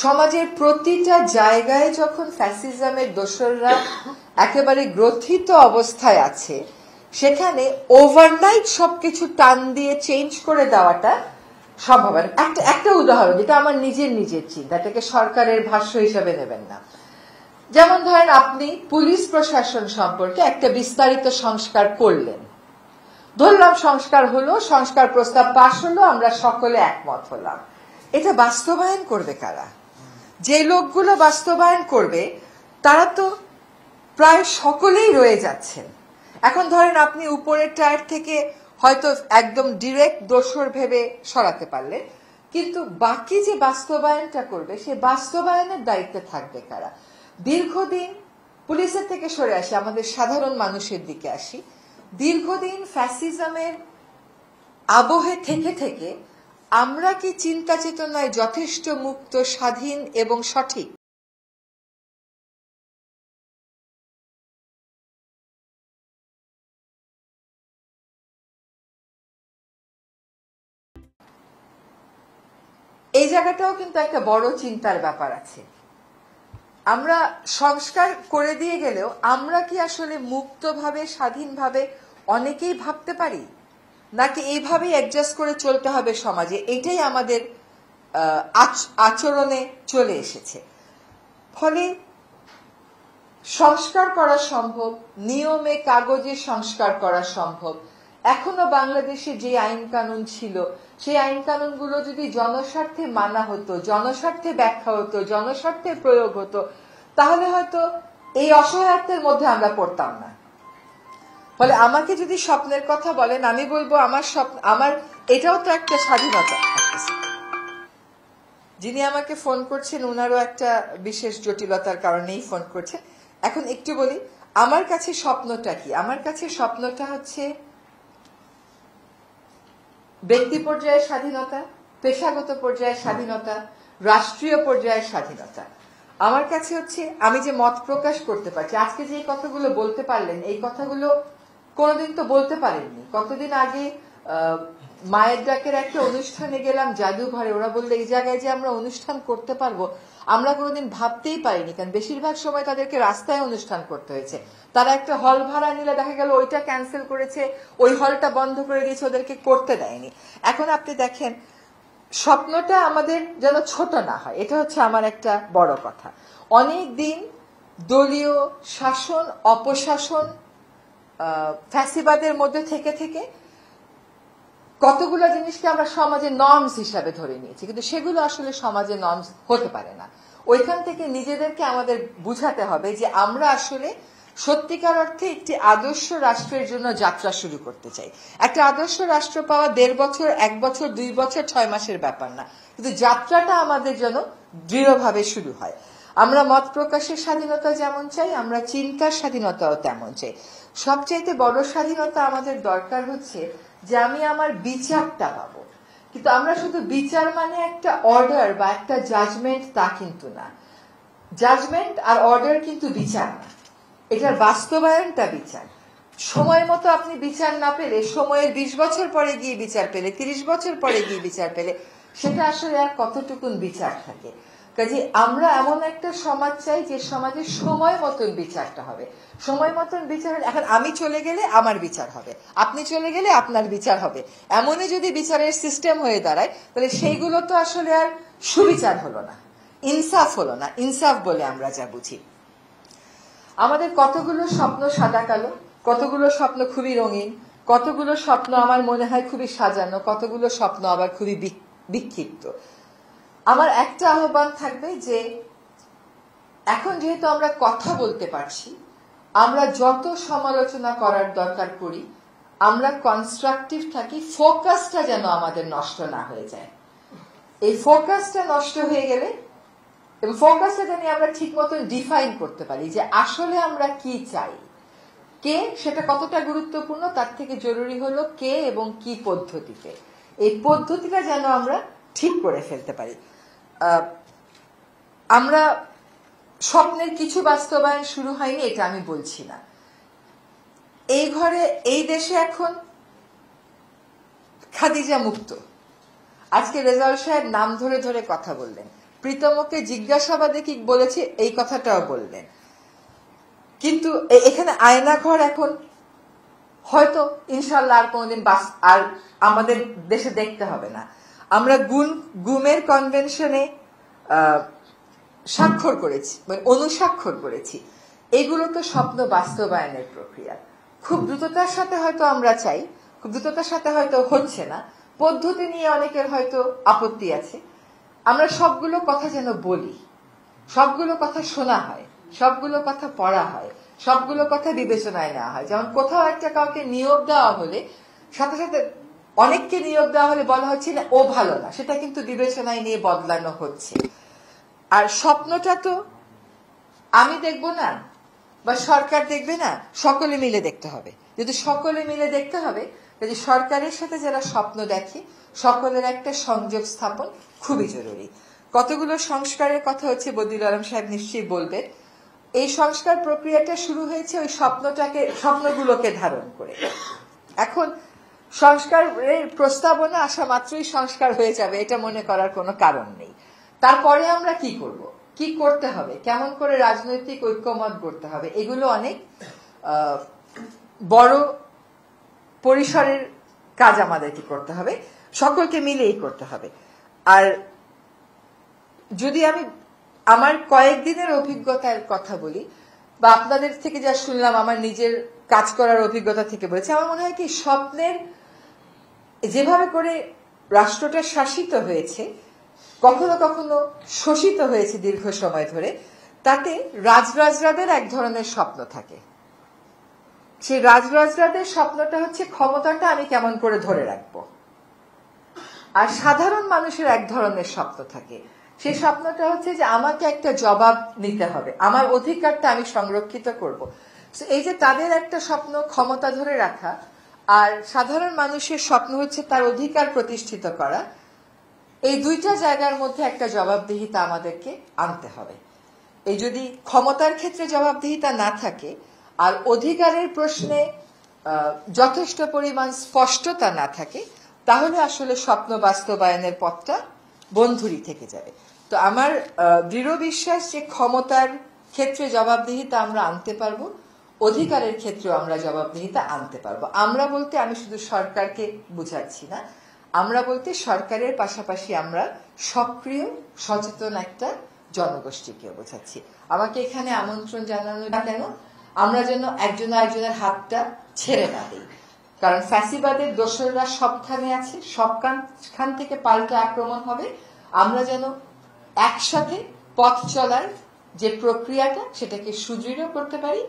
সমাজের প্রতিটা জায়গায় যখন ফ্যাসিজমের দোসররা একেবারে গ্রথিত অবস্থায় আছে, সেখানে ওভারনাইট সবকিছু টান দিয়ে চেঞ্জ করে দেওয়াটা সম্ভব। একটা উদাহরণ, যেটা আমার নিজের চিন্তা, এটাকে সরকারের ভাষ্য হিসাবে নেবেন না। যেমন ধরেন, আপনি পুলিশ প্রশাসন সম্পর্কে একটা বিস্তারিত সংস্কার করলেন, ধরলাম সংস্কার হলো, সংস্কার প্রস্তাব পাশ হলো, আমরা সকলে একমত হলাম। এটা বাস্তবায়ন করবে কারা? যে লোকগুলো বাস্তবায়ন করবে তারা তো প্রায় সকলেই রয়ে যাচ্ছেন। এখন ধরেন, আপনি উপরের টায়ার থেকে হয়তো একদম ডিরেক্ট দোষর ভেবে সরাতে পারলেন, কিন্তু বাকি যে বাস্তবায়নটা করবে, সে বাস্তবায়নের দায়িত্বে থাকবে কারা? দীর্ঘদিন পুলিশের থেকে সরে আসি, আমাদের সাধারণ মানুষের দিকে আসি। দীর্ঘদিন ফ্যাসিজমের আবহে থেকে থেকে আমরা কি চিন্তা চেতনায় যথেষ্ট মুক্ত, স্বাধীন এবং সঠিক? এই জায়গাটাও কিন্তু একটা বড় চিন্তার ব্যাপার আছে। আমরা সংস্কার করে দিয়ে গেলেও আমরা কি আসলে মুক্তভাবে, স্বাধীনভাবে অনেকেই ভাবতে পারি, নাকি এইভাবেই অ্যাডজাস্ট করে চলতে হবে সমাজে? এটাই আমাদের আচরণে চলে এসেছে। ফলে সংস্কার করা সম্ভব, নিয়মে কাগজে সংস্কার করা সম্ভব। এখনো বাংলাদেশে যে আইন কানুন ছিল, সেই আইন কানুনগুলো যদি জনস্বার্থে মানা হতো, জনস্বার্থে ব্যাখ্যা হতো, জনস্বার্থে প্রয়োগ হতো, তাহলে হয়তো এই অসহায়ত্বের মধ্যে আমরা পড়তাম না। ফলে আমাকে যদি স্বপ্নের কথা বলেন, আমি বলবো আমার স্বপ্ন, আমার এটাও তো একটা স্বাধীনতা। যিনি আমাকে ফোন করছেন, ওনারও একটা বিশেষ জটিলতার কারণেই ফোন করছেন। এখন একটু বলি, আমার কাছে স্বপ্নটা কি? আমার কাছে স্বপ্নটা হচ্ছে ব্যক্তি পর্যায়ে স্বাধীনতা, পেশাগত পর্যায়ে স্বাধীনতা, রাষ্ট্রীয় পর্যায়ে স্বাধীনতা। আমার কাছে হচ্ছে আমি যে মত প্রকাশ করতে পারছি, আজকে যে কথাগুলো বলতে পারলেন, এই কথাগুলো কোনোদিন তো বলতে পারেননি। কতদিন আগে মায়ের ডাকের একটা অনুষ্ঠানে গেলাম জাদুঘরে, ওরা বললো এই জায়গায় যে আমরা অনুষ্ঠান করতে পারবো, আমরা কোনোদিন ভাবতেই পারিনি। কারণ বেশিরভাগ সময় তাদেরকে রাস্তায় অনুষ্ঠান করতে হয়েছে। তারা একটা হল ভাড়া নিলে দেখা গেল ওইটা ক্যান্সেল করেছে, ওই হলটা বন্ধ করে দিয়েছে, ওদেরকে করতে দেয়নি। এখন আপনি দেখেন, স্বপ্নটা আমাদের যেন ছোট না হয়, এটা হচ্ছে আমার একটা বড় কথা। অনেক দিন দলীয় শাসন, অপশাসন, ফ্যাসিবাদের মধ্যে থেকে থেকে কতগুলো জিনিসকে আমরা সমাজে নর্মস হিসাবে ধরে নিয়েছি, কিন্তু সেগুলো আসলে সমাজে নর্মস হতে পারে না। ওইখান থেকে নিজেদেরকে আমাদের বুঝাতে হবে যে আমরা আসলে সত্যিকার অর্থে একটি আদর্শ রাষ্ট্রের জন্য যাত্রা শুরু করতে চাই। একটা আদর্শ রাষ্ট্র পাওয়া 1.5 বছর, 1 বছর, 2 বছর, 6 মাসের ব্যাপার না, কিন্তু যাত্রাটা আমাদের যেন দৃঢ়ভাবে শুরু হয়। আমরা মত প্রকাশের স্বাধীনতা যেমন চাই, আমরা চিন্তার স্বাধীনতাও তেমন চাই। সবচাইতে বড় স্বাধীনতা আমাদের দরকার হচ্ছে যে আমি আমার বিচারটা পাবো। কিন্তু আমরা শুধু বিচার মানে একটা অর্ডার বা একটা জাজমেন্ট, তা কিন্তু না। জাজমেন্ট আর অর্ডার কিন্তু বিচার না, এটার বাস্তবায়নটা বিচার। সময় মতো আপনি বিচার না পেলে, সময়ের 20 বছর পরে গিয়ে বিচার পেলে, 30 বছর পরে গিয়ে বিচার পেলে, সেটা আসলে আর কতটুকুন বিচার থাকে? কাজে আমরা এমন একটা সমাজ চাই যে সমাজে সময় মতন বিচারটা হবে। সময় মতন বিচার, এখন আমি চলে গেলে আমার বিচার হবে, আপনি চলে গেলে আপনার বিচার হবে, এমনই যদি বিচারের সিস্টেম হয়ে দাঁড়ায়, তাহলে সেইগুলো তো আসলে আর সুবিচার হলো না, ইনসাফ হলো না। ইনসাফ বলে আমরা যা বুঝি, আমাদের কতগুলো স্বপ্ন সাদা কালো, কতগুলো স্বপ্ন খুবই রঙিন, কতগুলো স্বপ্ন আমার মনে হয় খুবই সাজানো, কতগুলো স্বপ্ন আবার খুবই বিক্ষিপ্ত। আমার একটা আহ্বান থাকবে যে এখন যেহেতু আমরা কথা বলতে পারছি, আমরা যত সমালোচনা করার দরকার করি, আমরা কনস্ট্রাকটিভ থাকি, ফোকাসটা যেন আমাদের নষ্ট না হয়ে যায়। এই ফোকাসটা নষ্ট হয়ে গেলে, এবং ফোকাসটা জানি আমরা ঠিক মতো ডিফাইন করতে পারি যে আসলে আমরা কি চাই, কে সেটা কতটা গুরুত্বপূর্ণ, তার থেকে জরুরি হলো কে এবং কি পদ্ধতিতে। এই পদ্ধতিটা যেন আমরা ঠিক করে ফেলতে পারি। আমরা স্বপ্নের কিছু বাস্তবায়ন শুরু হয়নি এটা আমি বলছি না। এই ঘরে, এই দেশে এখন খাদিজা মুক্ত। আজকে রেজাউল সাহেব নাম ধরে ধরে কথা বললেন। প্রীতমকে জিজ্ঞাসাবাদে কি বলেছে এই কথাটাও বললেন। কিন্তু এখানে আয়নাঘর এখন হয়তো ইনশাল্লাহ আর কোনোদিন আর আমাদের দেশে দেখতে হবে না। আমরা গুমের কনভেনশনে স্বাক্ষর করেছি, মানে অনুস্বাক্ষর করেছি। এগুলো তো স্বপ্ন বাস্তবায়নের প্রক্রিয়া। খুব দ্রুততার সাথে হয়তো আমরা চাই, খুব দ্রুততার সাথে হয়তো হচ্ছে না, পদ্ধতি নিয়ে অনেকের হয়তো আপত্তি আছে। আমরা সবগুলো কথা যেন বলি, সবগুলো কথা শোনা হয়, সবগুলো কথা পড়া হয়, সবগুলো কথা বিবেচনায় নেওয়া হয়। যেমন কোথাও একটা কাউকে নিয়োগ দেওয়া হলে সাথে সাথে অনেককে নিয়োগ দেওয়া হলে বলা হচ্ছে না ও ভালো না, সেটা কিন্তু বিবেচনায় নিয়ে বদলানো হচ্ছে। আর স্বপ্নটা তো আমি দেখবো না বা সরকার দেখবে না, সকলে মিলে দেখতে হবে। যদি সকলে মিলে দেখতে হবে, যদি সরকারের সাথে যারা স্বপ্ন দেখে সকলের একটা সংযোগ স্থাপন খুবই জরুরি। কতগুলো সংস্কারের কথা হচ্ছে বদিউল আলম সাহেব নিশ্চয়ই বলবেন। এই সংস্কার প্রক্রিয়াটা শুরু হয়েছে ওই স্বপ্নগুলোকে ধারণ করে। এখন সংস্কারের প্রস্তাবনা আসা মাত্রই সংস্কার হয়ে যাবে এটা মনে করার কোনো কারণ নেই। তারপরে আমরা কি করব, কি করতে হবে, কেমন করে রাজনৈতিক ঐক্যমত গড়তে হবে, এগুলো অনেক বড় পরিসরের কাজ আমাদেরকে করতে হবে, সকলকে মিলেই করতে হবে। আর যদি আমি আমার কয়েকদিনের অভিজ্ঞতার কথা বলি বা আপনাদের থেকে যা শুনলাম, আমার নিজের কাজ করার অভিজ্ঞতা থেকে বলেছি, আমার মনে হয় কি স্বপ্নের যেভাবে করে রাষ্ট্রটা শাসিত হয়েছে, কখনো কখনো শোষিত হয়েছে দীর্ঘ সময় ধরে, তাতে রাজরাজরাদের এক ধরনের স্বপ্ন থাকে। সেই রাজরাজরাদের স্বপ্নটা হচ্ছে ক্ষমতাটা আমি কেমন করে ধরে রাখবো। আর সাধারণ মানুষের এক ধরনের স্বপ্ন থাকে, সেই স্বপ্নটা হচ্ছে যে আমাকে একটা জবাব নিতে হবে, আমার অধিকারটা আমি সংরক্ষিত করব। এই যে তাদের একটা স্বপ্ন ক্ষমতা ধরে রাখা, আর সাধারণ মানুষের স্বপ্ন হচ্ছে তার অধিকার প্রতিষ্ঠিত করা, এই দুইটা জায়গার মধ্যে একটা জবাবদিহিতা আমাদেরকে আনতে হবে। এই যদি ক্ষমতার ক্ষেত্রে জবাবদিহিতা না থাকে আর অধিকারের প্রশ্নে যথেষ্ট পরিমাণ স্পষ্টতা না থাকে, তাহলে আসলে স্বপ্ন বাস্তবায়নের পথটা বন্ধুরই থেকে যাবে। তো আমার দৃঢ় বিশ্বাস যে ক্ষমতার ক্ষেত্রে জবাবদিহিতা আমরা আনতে পারবো, অধিকারের ক্ষেত্রেও আমরা জবাবদিহিতা আনতে পারবো। আমরা বলতে আমি শুধু সরকারকে বুঝাচ্ছি না, আমরা বলতে সরকারের পাশাপাশি আমরা সক্রিয় সচেতন একটা জনগোষ্ঠীকে বোঝাচ্ছি। আমাকে এখানে আমন্ত্রণ জানানো না কেন, আমরা যেন একজন আরেকজনের হাতটা ছেড়ে না দিই। কারণ ফ্যাসিবাদের দোসররা সবখানে আছে, সবখান থেকে পাল্টা আক্রমণ হবে। আমরা যেন একসাথে পথ চলার যে প্রক্রিয়াটা সেটাকে সুদৃঢ় করতে পারি।